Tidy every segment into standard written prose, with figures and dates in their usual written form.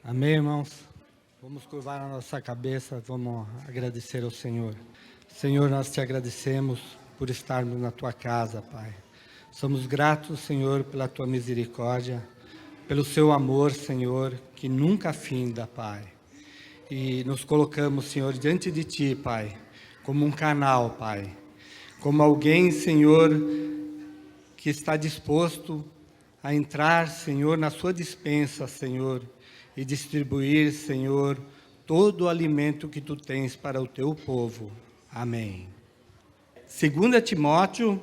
Amém, irmãos? Vamos curvar a nossa cabeça, vamos agradecer ao Senhor. Senhor, nós te agradecemos por estarmos na tua casa, Pai. Somos gratos, Senhor, pela tua misericórdia, pelo seu amor, Senhor, que nunca finda, Pai. E nos colocamos, Senhor, diante de ti, Pai, como um canal, Pai. Como alguém, Senhor, que está disposto a entrar, Senhor, na sua despensa, Senhor, e distribuir, Senhor, todo o alimento que tu tens para o teu povo. Amém. 2 Timóteo,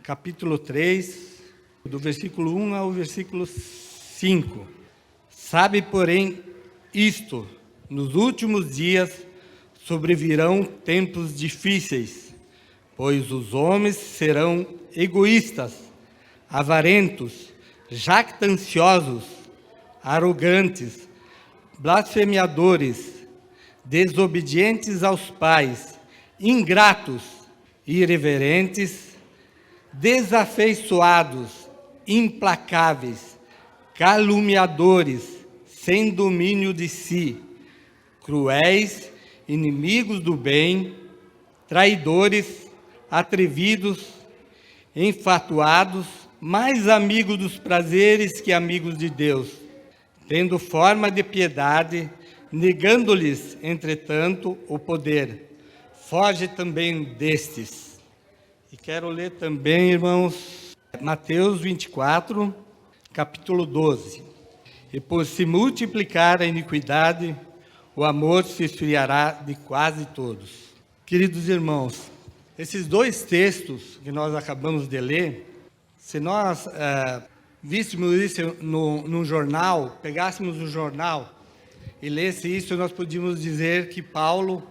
capítulo 3, do versículo 1 ao versículo 5. Sabe, porém, isto, nos últimos dias sobrevirão tempos difíceis, pois os homens serão egoístas, avarentos, jactanciosos, arrogantes, blasfemiadores, desobedientes aos pais, ingratos, irreverentes, desafeiçoados, implacáveis, caluniadores, sem domínio de si, cruéis, inimigos do bem, traidores, atrevidos, enfatuados, mais amigos dos prazeres que amigos de Deus, tendo forma de piedade, negando-lhes, entretanto, o poder. Foge também destes. E quero ler também, irmãos, Mateus 24, capítulo 12. E por se multiplicar a iniquidade, o amor se esfriará de quase todos. Queridos irmãos, esses dois textos que nós acabamos de ler, se nós víssemos isso num jornal, pegássemos o jornal e lesse isso, nós podíamos dizer que Paulo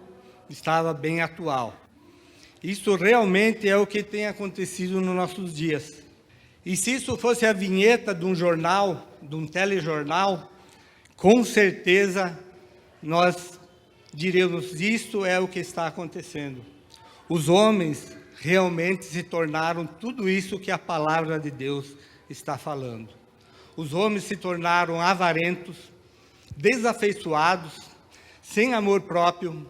estava bem atual. Isso realmente é o que tem acontecido nos nossos dias. E se isso fosse a vinheta de um jornal, de um telejornal, com certeza nós diríamos: isto é o que está acontecendo. Os homens realmente se tornaram tudo isso que a palavra de Deus está falando. Os homens se tornaram avarentos, desafeiçoados, sem amor próprio.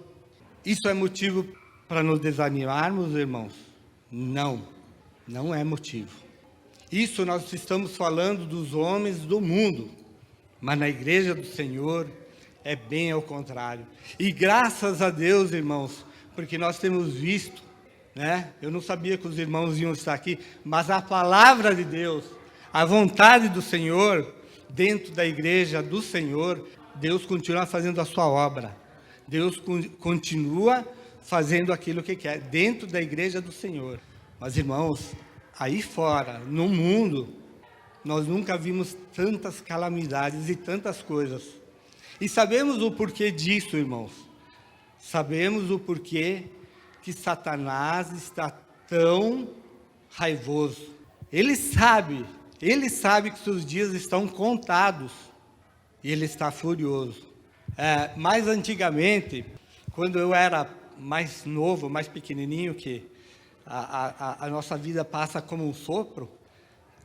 Isso é motivo para nos desanimarmos, irmãos? Não, não é motivo. Isso nós estamos falando dos homens do mundo, mas na igreja do Senhor é bem ao contrário. E graças a Deus, irmãos, porque nós temos visto, né? Eu não sabia que os irmãos iam estar aqui, mas a palavra de Deus, a vontade do Senhor, dentro da igreja do Senhor, Deus continua fazendo a sua obra. Deus continua fazendo aquilo que quer, dentro da igreja do Senhor. Mas, irmãos, aí fora, no mundo, nós nunca vimos tantas calamidades e tantas coisas. E sabemos o porquê disso, irmãos. Sabemos o porquê que Satanás está tão raivoso. Ele sabe que seus dias estão contados e ele está furioso. Mais antigamente, quando eu era mais novo, mais pequenininho, que a nossa vida passa como um sopro,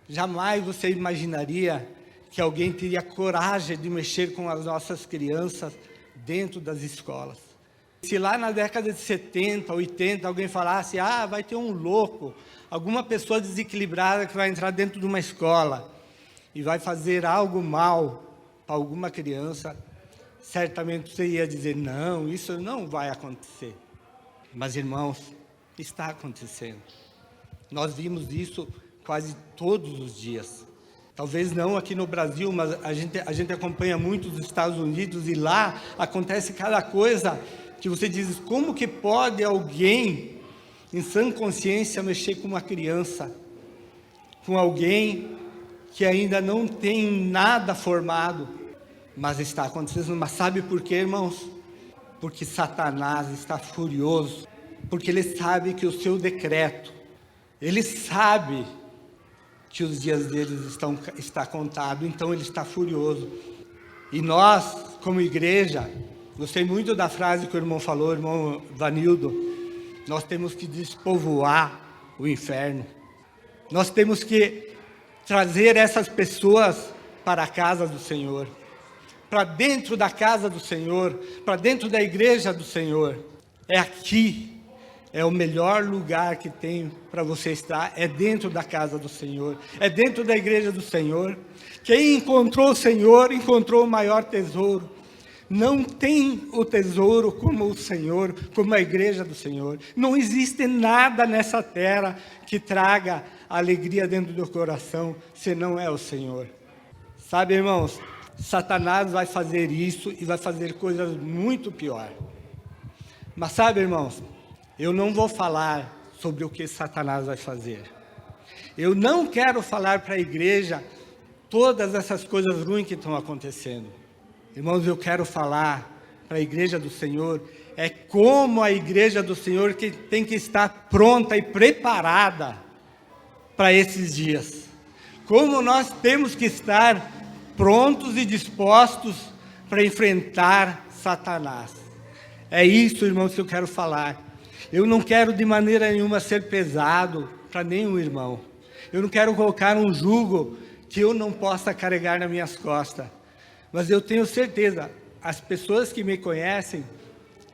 jamais você imaginaria que alguém teria coragem de mexer com as nossas crianças dentro das escolas. Se lá na década de 70, 80, alguém falasse: vai ter um louco, alguma pessoa desequilibrada que vai entrar dentro de uma escola e vai fazer algo mal para alguma criança, certamente você ia dizer: não, isso não vai acontecer. Mas, irmãos, está acontecendo. Nós vimos isso quase todos os dias. Talvez não aqui no Brasil, mas a gente acompanha muito os Estados Unidos, e lá acontece cada coisa que você diz: como que pode alguém em sã consciência mexer com uma criança, com alguém que ainda não tem nada formado? Mas está acontecendo. Mas sabe por quê, irmãos? Porque Satanás está furioso, porque ele sabe que o seu decreto, ele sabe que os dias deles está contado, então ele está furioso. E nós, como igreja, gostei muito da frase que o irmão falou, o irmão Vanildo: nós temos que despovoar o inferno. Nós temos que trazer essas pessoas para a casa do Senhor. para dentro da casa do Senhor, para dentro da igreja do Senhor. É aqui, é o melhor lugar que tem para você estar, é dentro da casa do Senhor, é dentro da igreja do Senhor. Quem encontrou o Senhor, encontrou o maior tesouro. Não tem o tesouro como o Senhor, como a igreja do Senhor. Não existe nada nessa terra que traga alegria dentro do coração, se não é o Senhor. Sabe, irmãos, Satanás vai fazer isso e vai fazer coisas muito piores. Mas sabe, irmãos, eu não vou falar sobre o que Satanás vai fazer. Eu não quero falar para a igreja todas essas coisas ruins que estão acontecendo. Irmãos, eu quero falar para a igreja do Senhor, é como a igreja do Senhor que tem que estar pronta e preparada para esses dias. Como nós temos que estar prontos e dispostos para enfrentar Satanás. É isso, irmãos, que eu quero falar. Eu não quero de maneira nenhuma ser pesado para nenhum irmão. Eu não quero colocar um jugo que eu não possa carregar nas minhas costas. Mas eu tenho certeza, as pessoas que me conhecem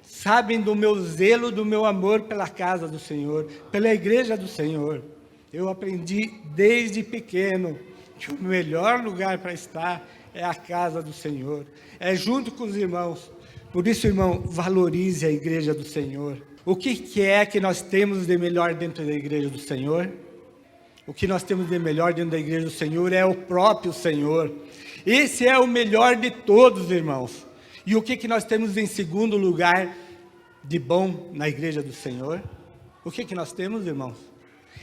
sabem do meu zelo, do meu amor pela casa do Senhor, pela igreja do Senhor. Eu aprendi desde pequeno que o melhor lugar para estar é a casa do Senhor, é junto com os irmãos. Por isso, irmão, valorize a igreja do Senhor. O que é que nós temos de melhor dentro da igreja do Senhor? O que nós temos de melhor dentro da igreja do Senhor é o próprio Senhor. Esse é o melhor de todos, irmãos. E o que nós temos em segundo lugar de bom na igreja do Senhor? O que nós temos, irmãos?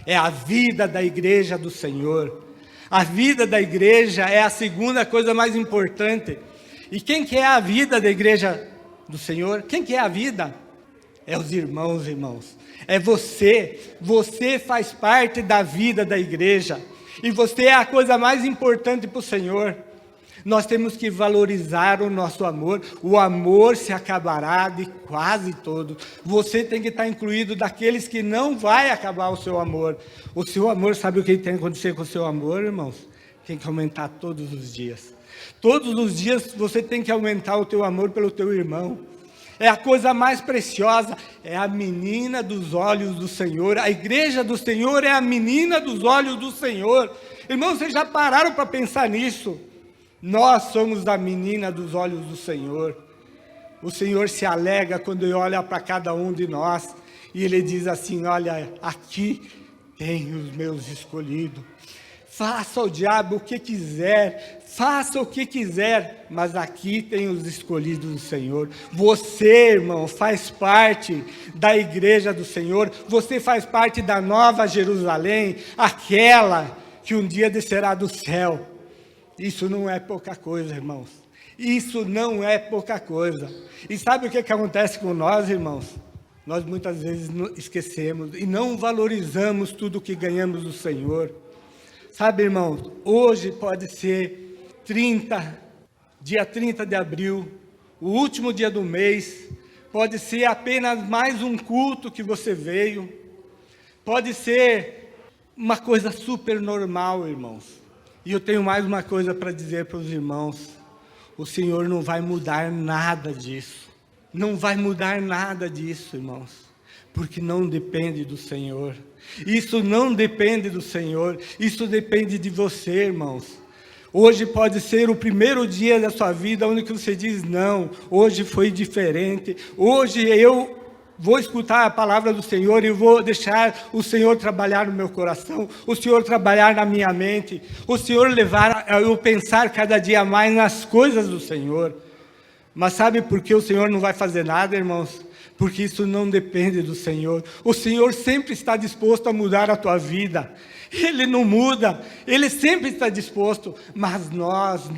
É a vida da igreja do Senhor. A vida da igreja é a segunda coisa mais importante. E quem que é a vida da igreja do Senhor? Quem que é a vida? É os irmãos, irmãos. É você. Você faz parte da vida da igreja. E você é a coisa mais importante para o Senhor. Nós temos que valorizar o nosso amor. O amor se acabará de quase todos. Você tem que estar incluído daqueles que não vai acabar o seu amor. O seu amor, sabe o que tem que acontecer com o seu amor, irmãos? Tem que aumentar todos os dias. Todos os dias você tem que aumentar o teu amor pelo teu irmão. É a coisa mais preciosa, é a menina dos olhos do Senhor. A igreja do Senhor é a menina dos olhos do Senhor. Irmãos, vocês já pararam para pensar nisso? Nós somos a menina dos olhos do Senhor. O Senhor se alegra quando Ele olha para cada um de nós. E Ele diz assim, olha, aqui tem os meus escolhidos. Faça ao diabo o que quiser, faça o que quiser, mas aqui tem os escolhidos do Senhor. Você, irmão, faz parte da igreja do Senhor. Você faz parte da nova Jerusalém, aquela que um dia descerá do céu. Isso não é pouca coisa, irmãos. Isso não é pouca coisa. E sabe o que acontece com nós, irmãos? Nós muitas vezes esquecemos e não valorizamos tudo que ganhamos do Senhor. Sabe, irmãos, hoje pode ser dia 30 de abril, o último dia do mês. Pode ser apenas mais um culto que você veio. Pode ser uma coisa super normal, irmãos. E eu tenho mais uma coisa para dizer para os irmãos. O Senhor não vai mudar nada disso. Não vai mudar nada disso, irmãos. Porque não depende do Senhor. Isso não depende do Senhor. Isso depende de você, irmãos. Hoje pode ser o primeiro dia da sua vida onde você diz, não, hoje foi diferente. Hoje eu vou escutar a palavra do Senhor e vou deixar o Senhor trabalhar no meu coração, o Senhor trabalhar na minha mente, o Senhor levar a eu pensar cada dia mais nas coisas do Senhor. Mas sabe por que o Senhor não vai fazer nada, irmãos? Porque isso não depende do Senhor. O Senhor sempre está disposto a mudar a tua vida. Ele não muda, Ele sempre está disposto, mas nós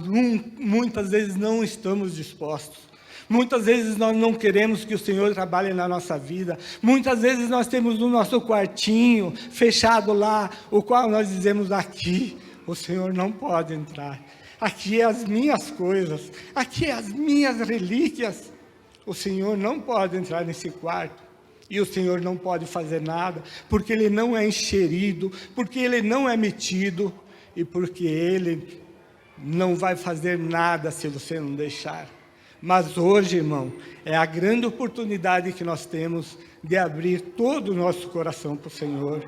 muitas vezes não estamos dispostos. Muitas vezes nós não queremos que o Senhor trabalhe na nossa vida. Muitas vezes nós temos o nosso quartinho fechado lá, o qual nós dizemos aqui, o Senhor não pode entrar. Aqui é as minhas coisas, aqui é as minhas relíquias. O Senhor não pode entrar nesse quarto. E o Senhor não pode fazer nada, porque Ele não é encherido, porque Ele não é metido, e porque Ele não vai fazer nada se você não deixar. Mas hoje, irmão, é a grande oportunidade que nós temos de abrir todo o nosso coração para o Senhor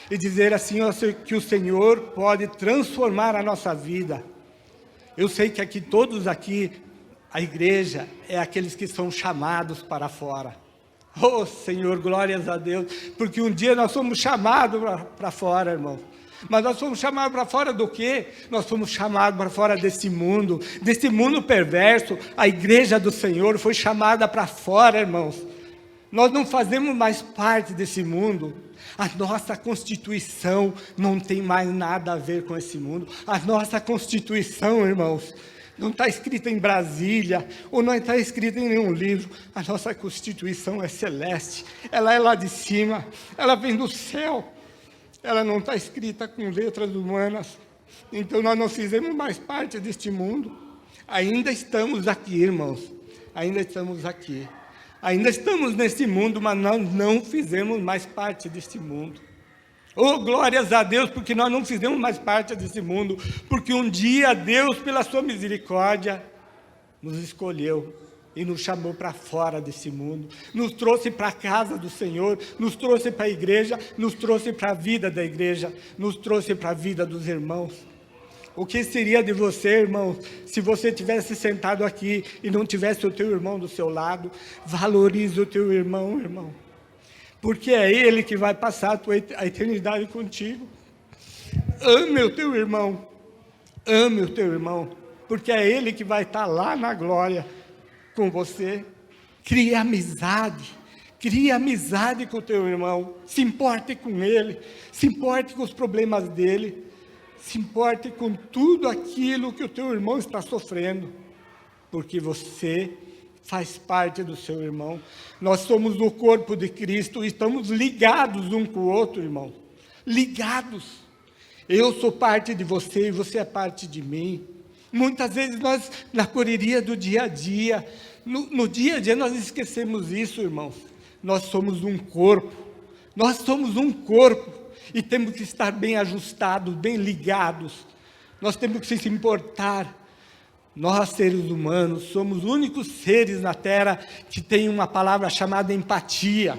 e dizer assim, ó, que o Senhor pode transformar a nossa vida. Eu sei que aqui, todos aqui, a igreja é aqueles que são chamados para fora. Oh, Senhor, glórias a Deus, porque um dia nós somos chamados para fora, irmão. Mas nós fomos chamados para fora do quê? Nós fomos chamados para fora desse mundo perverso. A igreja do Senhor foi chamada para fora, irmãos. Nós não fazemos mais parte desse mundo. A nossa Constituição não tem mais nada a ver com esse mundo. A nossa Constituição, irmãos, não está escrita em Brasília, ou não está escrita em nenhum livro. A nossa Constituição é celeste, ela é lá de cima, ela vem do céu. Ela não está escrita com letras humanas. Então nós não fizemos mais parte deste mundo. Ainda estamos aqui, irmãos. Ainda estamos aqui. Ainda estamos neste mundo, mas nós não fizemos mais parte deste mundo. Oh, glórias a Deus, porque nós não fizemos mais parte desse mundo. Porque um dia Deus, pela sua misericórdia, nos escolheu e nos chamou para fora desse mundo, nos trouxe para a casa do Senhor, nos trouxe para a igreja, nos trouxe para a vida da igreja, nos trouxe para a vida dos irmãos. O que seria de você, irmão, se você tivesse sentado aqui e não tivesse o teu irmão do seu lado? Valorize o teu irmão, irmão, porque é ele que vai passar a eternidade contigo. Ame o teu irmão, porque é ele que vai estar lá na glória com você. Crie amizade com o teu irmão, se importe com ele, se importe com os problemas dele, se importe com tudo aquilo que o teu irmão está sofrendo, porque você faz parte do seu irmão. Nós somos o corpo de Cristo e estamos ligados um com o outro, irmão, ligados. Eu sou parte de você e você é parte de mim. Muitas vezes nós, na correria do dia a dia, no dia a dia nós esquecemos isso, irmãos. Nós somos um corpo, e temos que estar bem ajustados, bem ligados. Nós temos que se importar. Nós, seres humanos, somos os únicos seres na Terra que tem uma palavra chamada empatia.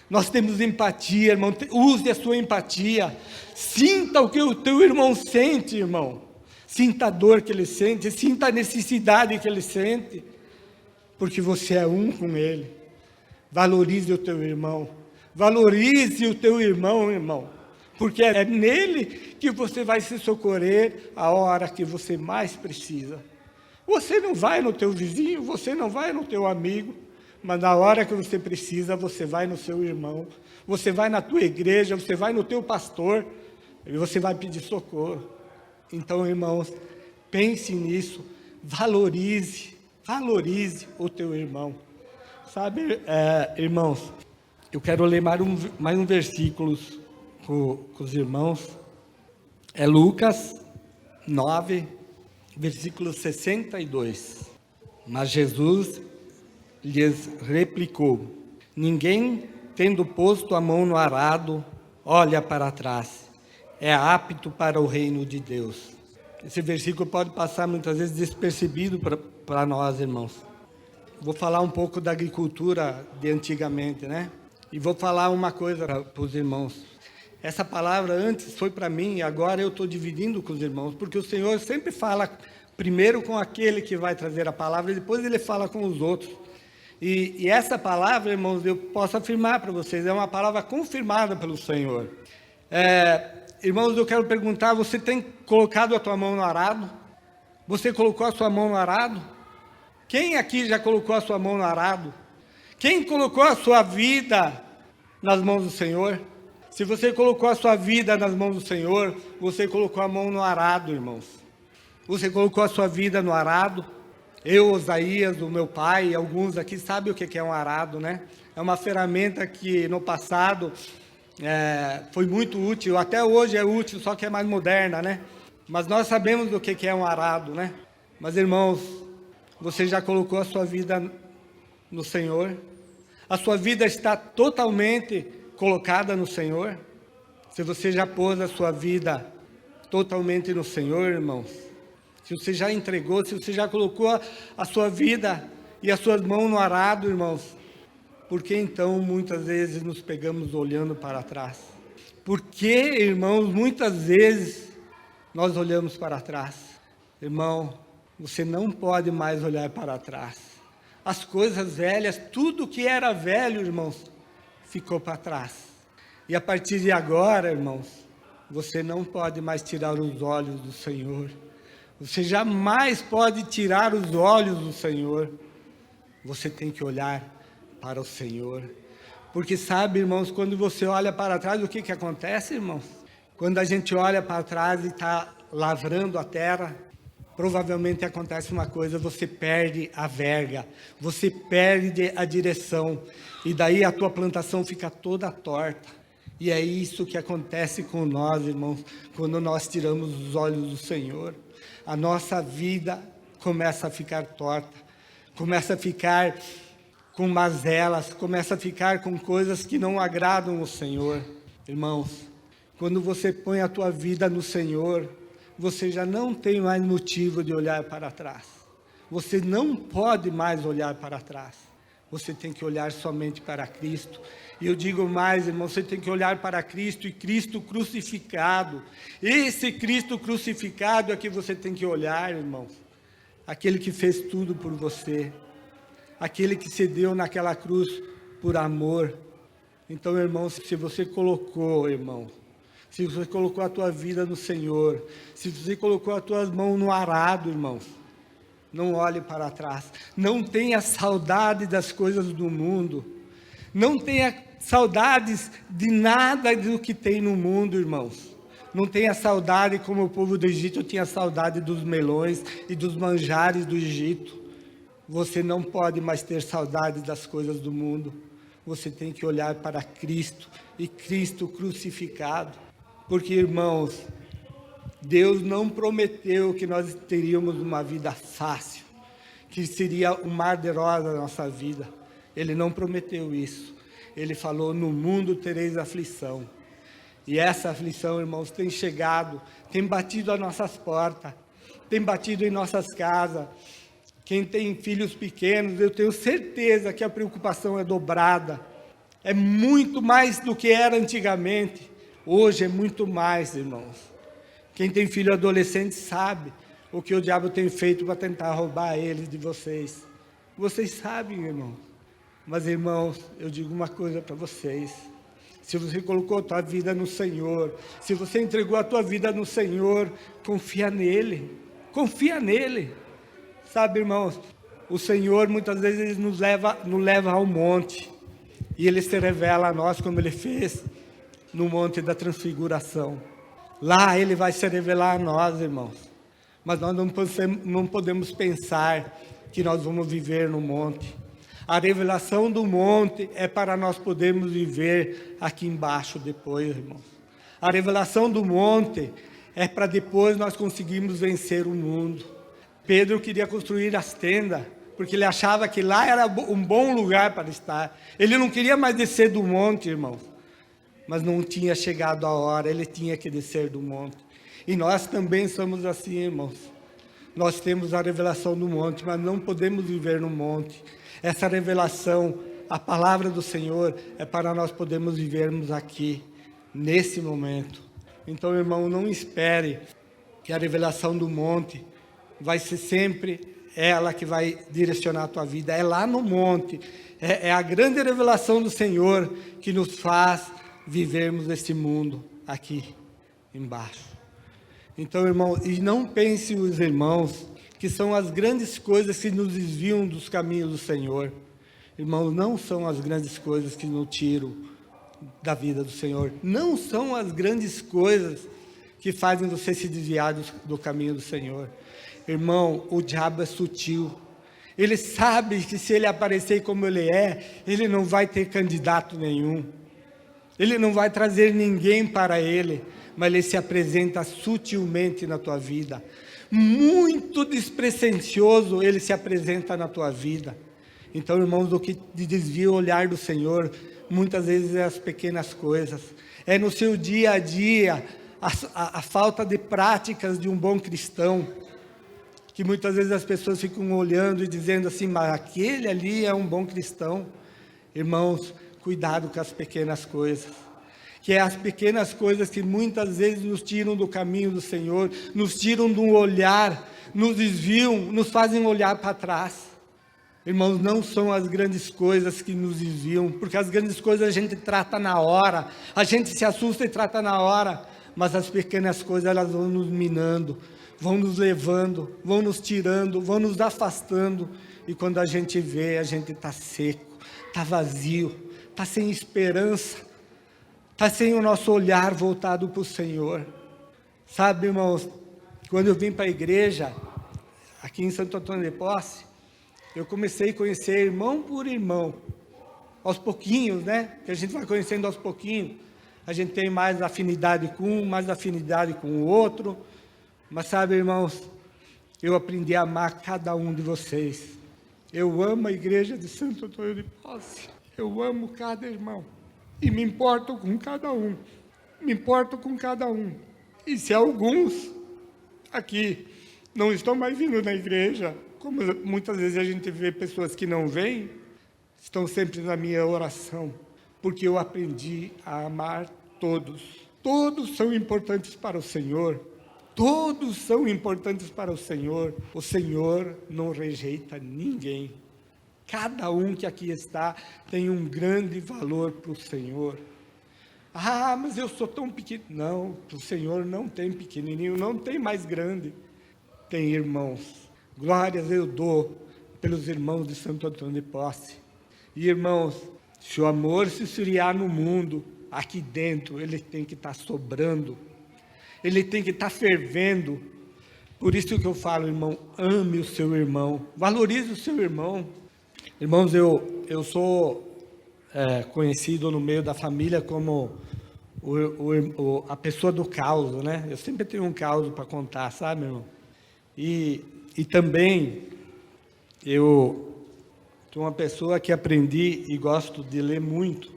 Nós temos empatia, irmão. Use a sua empatia. Sinta o que o teu irmão sente, irmão. Sinta a dor que ele sente, sinta a necessidade que ele sente, porque você é um com ele. Valorize o teu irmão, irmão, porque é nele que você vai se socorrer a hora que você mais precisa. Você não vai no teu vizinho, você não vai no teu amigo, mas na hora que você precisa, você vai no seu irmão, você vai na tua igreja, você vai no teu pastor, e você vai pedir socorro. Então, irmãos, pense nisso, valorize o teu irmão. Sabe, irmãos, eu quero ler mais um versículo com os irmãos. É Lucas 9, versículo 62. Mas Jesus lhes replicou: ninguém, tendo posto a mão no arado, olha para trás. É apto para o reino de Deus. Esse versículo pode passar muitas vezes despercebido para nós, irmãos. Vou falar um pouco da agricultura de antigamente, né? E vou falar uma coisa para os irmãos. Essa palavra antes foi para mim, e agora eu estou dividindo com os irmãos, porque o Senhor sempre fala primeiro com aquele que vai trazer a palavra, e depois Ele fala com os outros. E essa palavra, irmãos, eu posso afirmar para vocês, é uma palavra confirmada pelo Senhor. Irmãos, eu quero perguntar, você tem colocado a tua mão no arado? Você colocou a sua mão no arado? Quem aqui já colocou a sua mão no arado? Quem colocou a sua vida nas mãos do Senhor? Se você colocou a sua vida nas mãos do Senhor, você colocou a mão no arado, irmãos. Você colocou a sua vida no arado. Eu, Osaías, o meu pai, alguns aqui sabem o que é um arado, né? É uma ferramenta que no passado foi muito útil, até hoje é útil, só que é mais moderna, né? Mas nós sabemos o que é um arado, né? Mas, irmãos, você já colocou a sua vida no Senhor? A sua vida está totalmente colocada no Senhor? Se você já pôs a sua vida totalmente no Senhor, irmãos, se você já entregou, se você já colocou a sua vida e as suas mãos no arado, irmãos, por que então muitas vezes nos pegamos olhando para trás? Por que, irmãos, muitas vezes nós olhamos para trás? Irmão, você não pode mais olhar para trás. As coisas velhas, tudo que era velho, irmãos, ficou para trás. E a partir de agora, irmãos, você não pode mais tirar os olhos do Senhor. Você jamais pode tirar os olhos do Senhor. Você tem que olhar para o Senhor. Porque sabe, irmãos, quando você olha para trás, o que acontece, irmãos? Quando a gente olha para trás e está lavrando a terra, provavelmente acontece uma coisa: você perde a verga, você perde a direção, e daí a tua plantação fica toda torta. E é isso que acontece com nós, irmãos, quando nós tiramos os olhos do Senhor. A nossa vida começa a ficar torta, começa a ficar com mazelas, começa a ficar com coisas que não agradam o Senhor. Irmãos, quando você põe a tua vida no Senhor, você já não tem mais motivo de olhar para trás. Você não pode mais olhar para trás. Você tem que olhar somente para Cristo. E eu digo mais, irmão, você tem que olhar para Cristo e Cristo crucificado. Esse Cristo crucificado é que você tem que olhar, irmãos. Aquele que fez tudo por você. Aquele que se deu naquela cruz por amor. Então, irmão, se você colocou, irmão, se você colocou a tua vida no Senhor, se você colocou as tuas mãos no arado, irmãos, não olhe para trás. Não tenha saudade das coisas do mundo. Não tenha saudades de nada do que tem no mundo, irmãos. Não tenha saudade como o povo do Egito tinha saudade dos melões e dos manjares do Egito. Você não pode mais ter saudade das coisas do mundo. Você tem que olhar para Cristo e Cristo crucificado. Porque, irmãos, Deus não prometeu que nós teríamos uma vida fácil, que seria um mar de rosa na nossa vida. Ele não prometeu isso. Ele falou: no mundo tereis aflição. E essa aflição, irmãos, tem chegado, tem batido às nossas portas, tem batido em nossas casas. Quem tem filhos pequenos, eu tenho certeza que a preocupação é dobrada. É muito mais do que era antigamente. Hoje é muito mais, irmãos. Quem tem filho adolescente sabe o que o diabo tem feito para tentar roubar eles de vocês. Vocês sabem, irmãos. Mas, irmãos, eu digo uma coisa para vocês. Se você colocou a tua vida no Senhor, se você entregou a tua vida no Senhor, confia nele. Confia nele. Sabe, irmãos, o Senhor muitas vezes nos leva ao monte. E Ele se revela a nós como Ele fez no Monte da Transfiguração. Lá Ele vai se revelar a nós, irmãos. Mas nós não podemos pensar que nós vamos viver no monte. A revelação do monte é para nós podermos viver aqui embaixo depois, irmãos. A revelação do monte é para depois nós conseguirmos vencer o mundo. Pedro queria construir as tendas, porque ele achava que lá era um bom lugar para estar. Ele não queria mais descer do monte, irmãos. Mas não tinha chegado a hora, ele tinha que descer do monte. E nós também somos assim, irmãos. Nós temos a revelação do monte, mas não podemos viver no monte. Essa revelação, a palavra do Senhor, é para nós podermos vivermos aqui, nesse momento. Então, irmão, não espere que a revelação do monte vai ser sempre ela que vai direcionar a tua vida. É lá no monte, é a grande revelação do Senhor que nos faz vivermos este mundo aqui embaixo. Então, irmão, e não pense os irmãos que são as grandes coisas que nos desviam dos caminhos do Senhor. Irmãos, não são as grandes coisas que nos tiram da vida do Senhor. Não são as grandes coisas que fazem você se desviar do caminho do Senhor. Irmão, o diabo é sutil. Ele sabe que se ele aparecer como ele é, ele não vai ter candidato nenhum. Ele não vai trazer ninguém para ele, mas ele se apresenta sutilmente na tua vida. Muito despretensioso ele se apresenta na tua vida. Então, irmãos, o que desvia o olhar do Senhor, muitas vezes é as pequenas coisas. É no seu dia a dia, a falta de práticas de um bom cristão. que muitas vezes as pessoas ficam olhando e dizendo assim, mas aquele ali é um bom cristão. Irmãos, cuidado com as pequenas coisas, que é as pequenas coisas que muitas vezes nos tiram do caminho do Senhor, nos tiram de um olhar, nos desviam, nos fazem olhar para trás. Irmãos, não são as grandes coisas que nos desviam, porque as grandes coisas a gente trata na hora, a gente se assusta e trata na hora, mas as pequenas coisas elas vão nos minando, vão nos levando, vão nos tirando, vão nos afastando, e quando a gente vê, a gente está seco, está vazio, está sem esperança, está sem o nosso olhar voltado para o Senhor. Sabe, irmãos, quando eu vim para a igreja, aqui em Santo Antônio de Posse, eu comecei a conhecer irmão por irmão, aos pouquinhos, né? Que a gente vai conhecendo aos pouquinhos. A gente tem mais afinidade com um, mais afinidade com o outro. Mas sabe, irmãos, eu aprendi a amar cada um de vocês. Eu amo a igreja de Santo Antônio de Posse. Eu amo cada irmão. E me importo com cada um. Me importo com cada um. E se alguns aqui não estão mais vindo na igreja, como muitas vezes a gente vê pessoas que não vêm, estão sempre na minha oração, porque eu aprendi a amar todos. Todos são importantes para o Senhor. Todos são importantes para o Senhor. O Senhor não rejeita ninguém. Cada um que aqui está tem um grande valor para o Senhor. Ah, mas eu sou tão pequeno. Não, para o Senhor não tem pequenininho, não tem mais grande. Tem irmãos. Glórias eu dou pelos irmãos de Santo Antônio de Posse. E irmãos, se o amor se esfriar no mundo, aqui dentro ele tem que estar sobrando. Ele tem que estar fervendo. Por isso que eu falo, irmão, ame o seu irmão. Valorize o seu irmão. Irmãos, eu sou conhecido no meio da família como a pessoa do caos, né? Eu sempre tenho um caos para contar, sabe, irmão? E também eu sou uma pessoa que aprendi e gosto de ler muito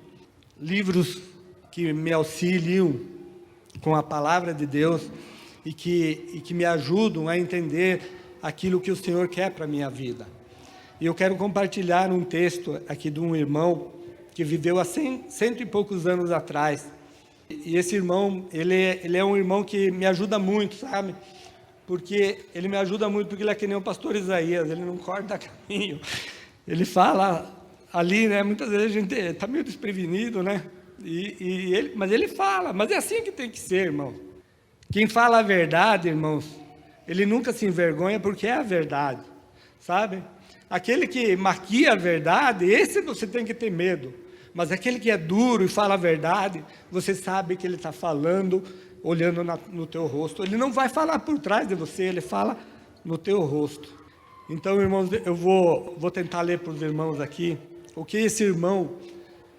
livros que me auxiliam com a palavra de Deus e que me ajudam a entender aquilo que o Senhor quer para a minha vida. E eu quero compartilhar um texto aqui de um irmão que viveu há cento e poucos anos atrás. E esse irmão, ele é um irmão que me ajuda muito, sabe? Porque ele me ajuda muito, porque ele é que nem o pastor Isaías, ele não corta caminho. Ele fala ali, né? Muitas vezes a gente está meio desprevenido, né? Mas ele fala, mas é assim que tem que ser, irmão. Quem fala a verdade, irmãos, ele nunca se envergonha porque é a verdade, sabe? Aquele que maquia a verdade, esse você tem que ter medo. Mas aquele que é duro e fala a verdade, você sabe que ele está falando, olhando no teu rosto. Ele não vai falar por trás de você, ele fala no teu rosto. Então, irmãos, eu vou tentar ler para os irmãos aqui o que esse irmão,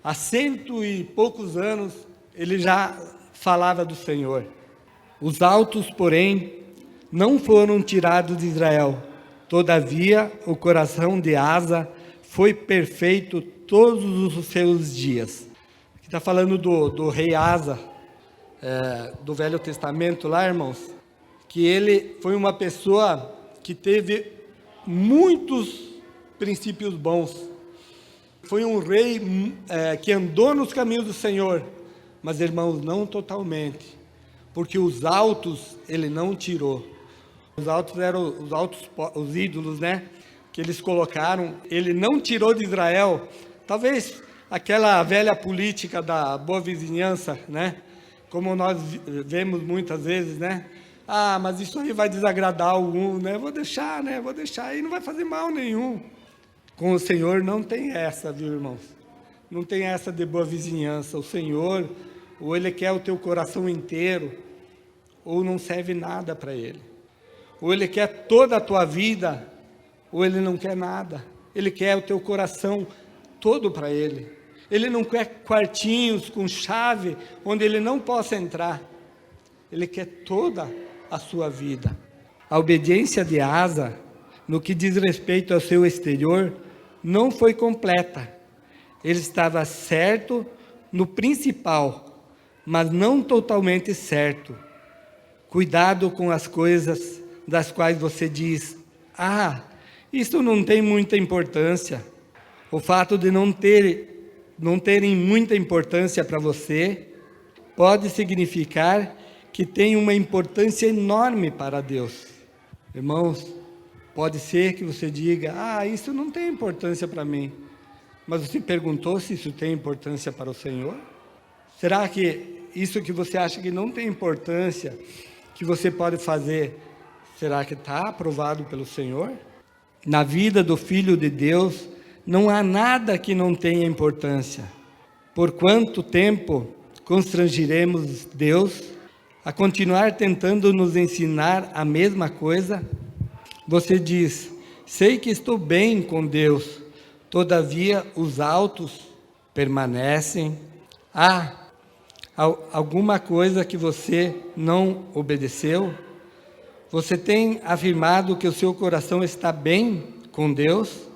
há cento e poucos anos, ele já falava do Senhor. Os altos, porém, não foram tirados de Israel. Todavia, o coração de Asa foi perfeito todos os seus dias. Aqui está falando do rei Asa, do Velho Testamento lá, irmãos, que ele foi uma pessoa que teve muitos princípios bons. Foi um rei que andou nos caminhos do Senhor, mas, irmãos, não totalmente, porque os altos ele não tirou. Os altos eram os ídolos, né? Que eles colocaram. Ele não tirou de Israel. Talvez aquela velha política da boa vizinhança, né? Como nós vemos muitas vezes, né? Ah, mas isso aí vai desagradar algum, né? Vou deixar, né? Vou deixar, e não vai fazer mal nenhum. Com o Senhor não tem essa, viu, irmãos? Não tem essa de boa vizinhança. O Senhor, ou Ele quer o teu coração inteiro, ou não serve nada para Ele. Ou Ele quer toda a tua vida, ou Ele não quer nada. Ele quer o teu coração todo para Ele. Ele não quer quartinhos com chave, onde Ele não possa entrar. Ele quer toda a sua vida. A obediência de Asa, no que diz respeito ao seu exterior, não foi completa. Ele estava certo no principal, mas não totalmente certo. Cuidado com as coisas das quais você diz, Isso não tem muita importância. O fato de não terem muita importância para você pode significar que tem uma importância enorme para Deus. Irmãos, pode ser que você diga, isso não tem importância para mim. Mas você perguntou se isso tem importância para o Senhor? Será que isso que você acha que não tem importância, que você pode fazer, será que está aprovado pelo Senhor? Na vida do Filho de Deus, não há nada que não tenha importância. Por quanto tempo constrangiremos Deus a continuar tentando nos ensinar a mesma coisa? Você diz, sei que estou bem com Deus, todavia os autos permanecem. Alguma coisa que você não obedeceu? Você tem afirmado que o seu coração está bem com Deus?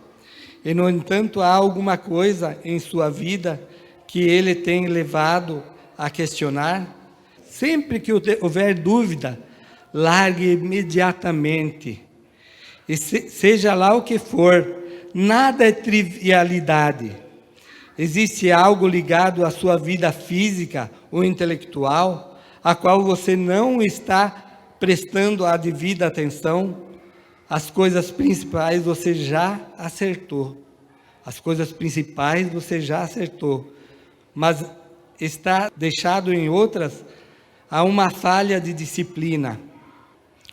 E, no entanto, há alguma coisa em sua vida que Ele tem levado a questionar? Sempre que houver dúvida, largue imediatamente. E seja lá o que for, nada é trivialidade. Existe algo ligado à sua vida física ou intelectual, a qual você não está prestando a devida atenção? As coisas principais você já acertou. As coisas principais você já acertou. Mas está deixado em outras, há uma falha de disciplina.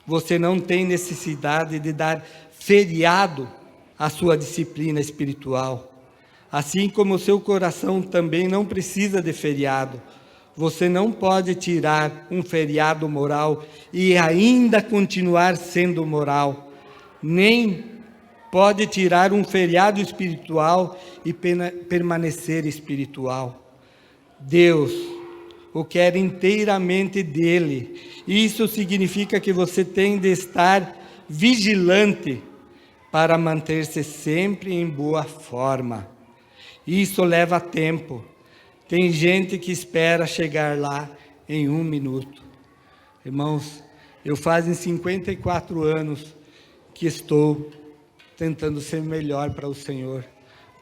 Você não tem necessidade de dar feriado à sua disciplina espiritual. Assim como o seu coração também não precisa de feriado. Você não pode tirar um feriado moral e ainda continuar sendo moral. Nem pode tirar um feriado espiritual e permanecer espiritual. Deus o quer inteiramente dele. Isso significa que você tem de estar vigilante para manter-se sempre em boa forma. Isso leva tempo. Tem gente que espera chegar lá em 1 minuto. Irmãos, eu fazem 54 anos que estou tentando ser melhor para o Senhor.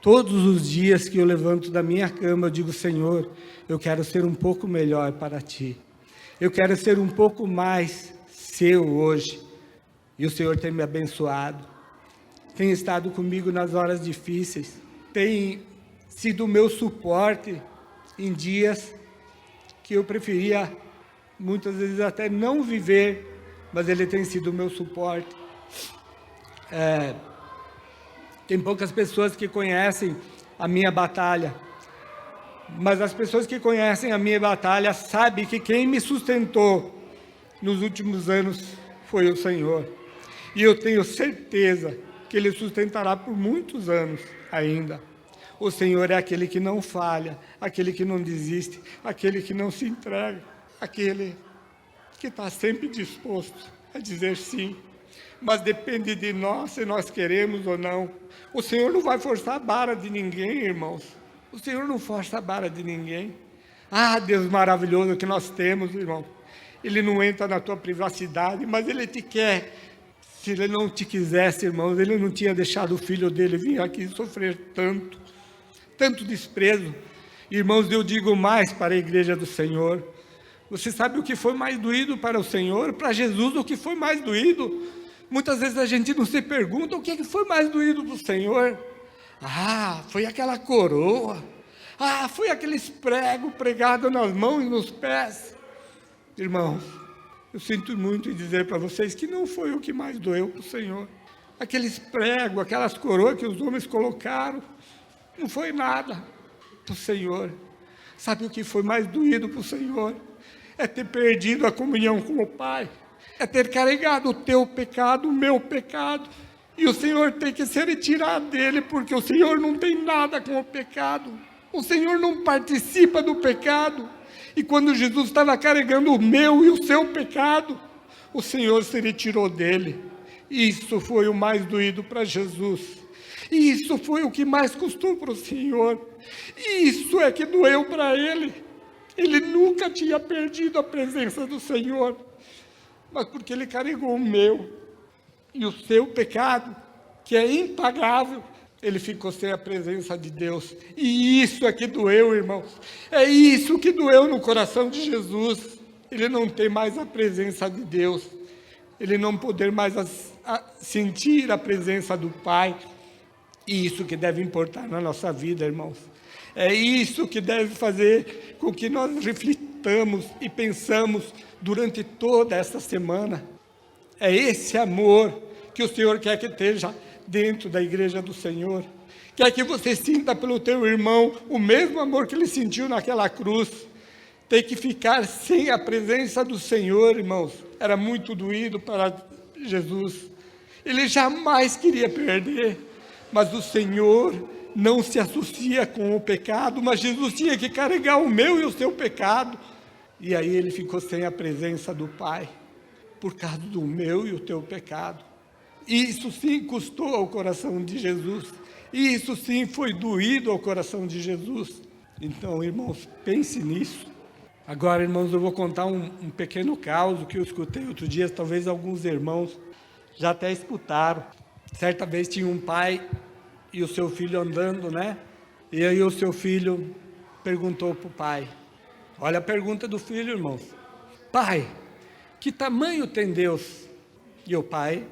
Todos os dias que eu levanto da minha cama, eu digo, Senhor, eu quero ser um pouco melhor para Ti. Eu quero ser um pouco mais Seu hoje. E o Senhor tem me abençoado. Tem estado comigo nas horas difíceis. Tem sido o meu suporte em dias que eu preferia, muitas vezes, até não viver, mas Ele tem sido o meu suporte. Tem poucas pessoas que conhecem a minha batalha, mas as pessoas que conhecem a minha batalha sabem que quem me sustentou nos últimos anos foi o Senhor. E eu tenho certeza que Ele sustentará por muitos anos ainda. O Senhor é aquele que não falha, aquele que não desiste, aquele que não se entrega, aquele que está sempre disposto a dizer sim. Mas depende de nós se nós queremos ou não. O Senhor não vai forçar a barra de ninguém, irmãos. O Senhor não força a barra de ninguém. Deus maravilhoso que nós temos, irmão. Ele não entra na tua privacidade, mas Ele te quer. Se Ele não te quisesse, irmãos, Ele não tinha deixado o Filho dele vir aqui sofrer tanto desprezo. Irmãos, eu digo mais para a igreja do Senhor. Você sabe o que foi mais doído para o Senhor? Para Jesus, o que foi mais doído? Muitas vezes a gente não se pergunta o que foi mais doído para o Senhor. Foi aquela coroa. Foi aqueles pregos pregados nas mãos e nos pés. Irmãos, eu sinto muito em dizer para vocês que não foi o que mais doeu para o Senhor. Aqueles pregos, aquelas coroas que os homens colocaram, não foi nada para o Senhor. Sabe o que foi mais doído para o Senhor? É ter perdido a comunhão com o Pai. É ter carregado o teu pecado, o meu pecado. E o Senhor tem que se retirar dele, porque o Senhor não tem nada com o pecado. O Senhor não participa do pecado. E quando Jesus estava carregando o meu e o seu pecado, o Senhor se retirou dele. Isso foi o mais doído para Jesus. E isso foi o que mais custou para o Senhor. E isso é que doeu para Ele. Ele nunca tinha perdido a presença do Senhor. Mas porque Ele carregou o meu e o seu pecado, que é impagável, ele ficou sem a presença de Deus. E isso é que doeu, irmãos. É isso que doeu no coração de Jesus. Ele não tem mais a presença de Deus. Ele não poder mais sentir a presença do Pai. E isso que deve importar na nossa vida, irmãos. É isso que deve fazer com que nós reflitamos e pensamos durante toda essa semana. É esse amor que o Senhor quer que esteja dentro da igreja do Senhor. Quer que você sinta pelo teu irmão o mesmo amor que ele sentiu naquela cruz. Tem que ficar sem a presença do Senhor, irmãos. Era muito doído para Jesus. Ele jamais queria perder, mas o Senhor não se associa com o pecado, mas Jesus tinha que carregar o meu e o seu pecado. E aí ele ficou sem a presença do Pai, por causa do meu e o teu pecado. Isso sim custou ao coração de Jesus. Isso sim foi doído ao coração de Jesus. Então, irmãos, pense nisso. Agora, irmãos, eu vou contar um pequeno caso que eu escutei outro dia, talvez alguns irmãos já até escutaram. Certa vez tinha um pai e o seu filho andando, né? E aí o seu filho perguntou para o pai. Olha a pergunta do filho, irmãos. Pai, que tamanho tem Deus? E o pai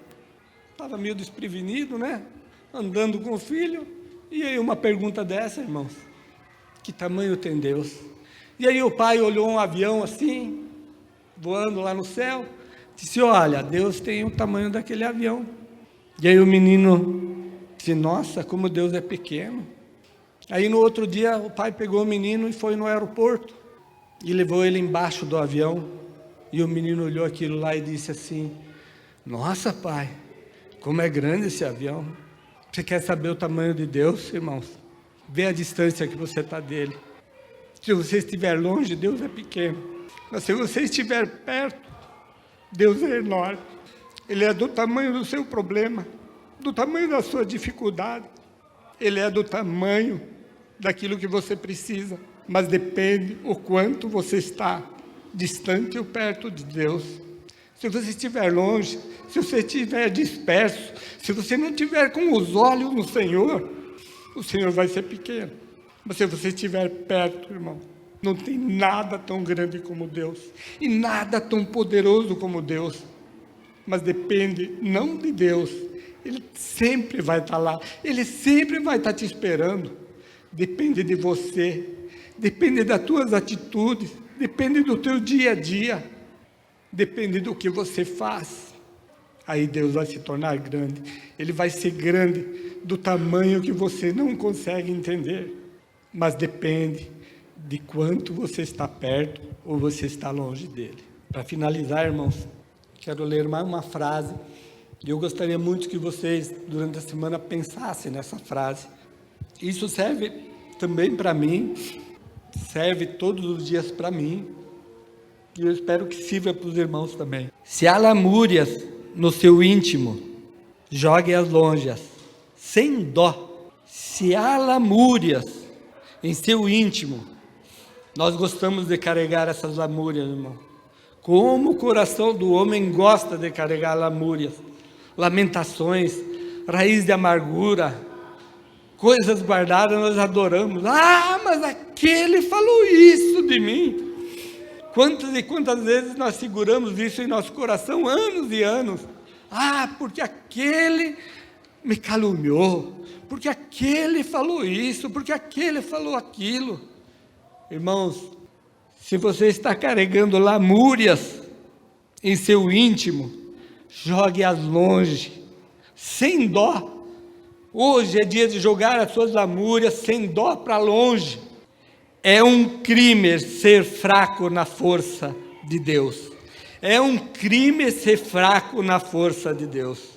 estava meio desprevenido, né? Andando com o filho. E aí uma pergunta dessa, irmãos. Que tamanho tem Deus? E aí o pai olhou um avião assim, voando lá no céu. Disse, olha, Deus tem o tamanho daquele avião. E aí o menino disse, nossa, como Deus é pequeno. Aí no outro dia o pai pegou o menino e foi no aeroporto. E levou ele embaixo do avião. E o menino olhou aquilo lá e disse assim, nossa pai, como é grande esse avião. Você quer saber o tamanho de Deus, irmãos? Vê a distância que você está dele. Se você estiver longe, Deus é pequeno. Mas se você estiver perto, Deus é enorme. Ele é do tamanho do seu problema, do tamanho da sua dificuldade. Ele é do tamanho daquilo que você precisa. Mas depende o quanto você está distante ou perto de Deus. Se você estiver longe, se você estiver disperso, se você não estiver com os olhos no Senhor, o Senhor vai ser pequeno. Mas se você estiver perto, irmão, não tem nada tão grande como Deus. E nada tão poderoso como Deus. Mas depende não de Deus. Ele sempre vai estar lá. Ele sempre vai estar te esperando. Depende de você. Depende das tuas atitudes. Depende do teu dia a dia. Depende do que você faz. Aí Deus vai se tornar grande. Ele vai ser grande do tamanho que você não consegue entender. Mas depende de quanto você está perto ou você está longe dele. Para finalizar, irmãos, quero ler mais uma frase. E eu gostaria muito que vocês, durante a semana, pensassem nessa frase. Isso serve também para mim, serve todos os dias para mim. E eu espero que sirva para os irmãos também. Se há lamúrias no seu íntimo, jogue-as longe, sem dó. Se há lamúrias em seu íntimo, nós gostamos de carregar essas lamúrias, irmão. Como o coração do homem gosta de carregar lamúrias, lamentações, raiz de amargura, coisas guardadas nós adoramos. Ah, mas aquele falou isso de mim. Quantas e quantas vezes nós seguramos isso em nosso coração, anos e anos. Ah, porque aquele me caluniou, porque aquele falou isso, porque aquele falou aquilo. Irmãos, se você está carregando lamúrias em seu íntimo, jogue-as longe, sem dó. Hoje é dia de jogar as suas lamúrias sem dó para longe. É um crime ser fraco na força de Deus. É um crime ser fraco na força de Deus.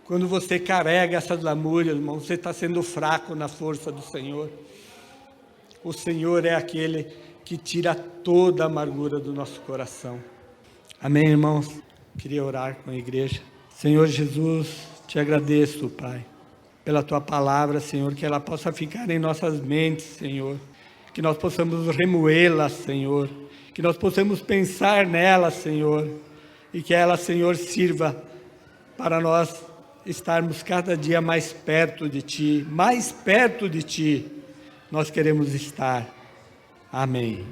Quando você carrega essas lamúrias, irmão, você está sendo fraco na força do Senhor. O Senhor é aquele que tira toda a amargura do nosso coração. Amém, irmãos? Queria orar com a igreja. Senhor Jesus, te agradeço, Pai, pela Tua palavra, Senhor, que ela possa ficar em nossas mentes, Senhor. Que nós possamos remoê-la, Senhor. Que nós possamos pensar nela, Senhor. E que ela, Senhor, sirva para nós estarmos cada dia mais perto de Ti, mais perto de Ti, nós queremos estar. Amém.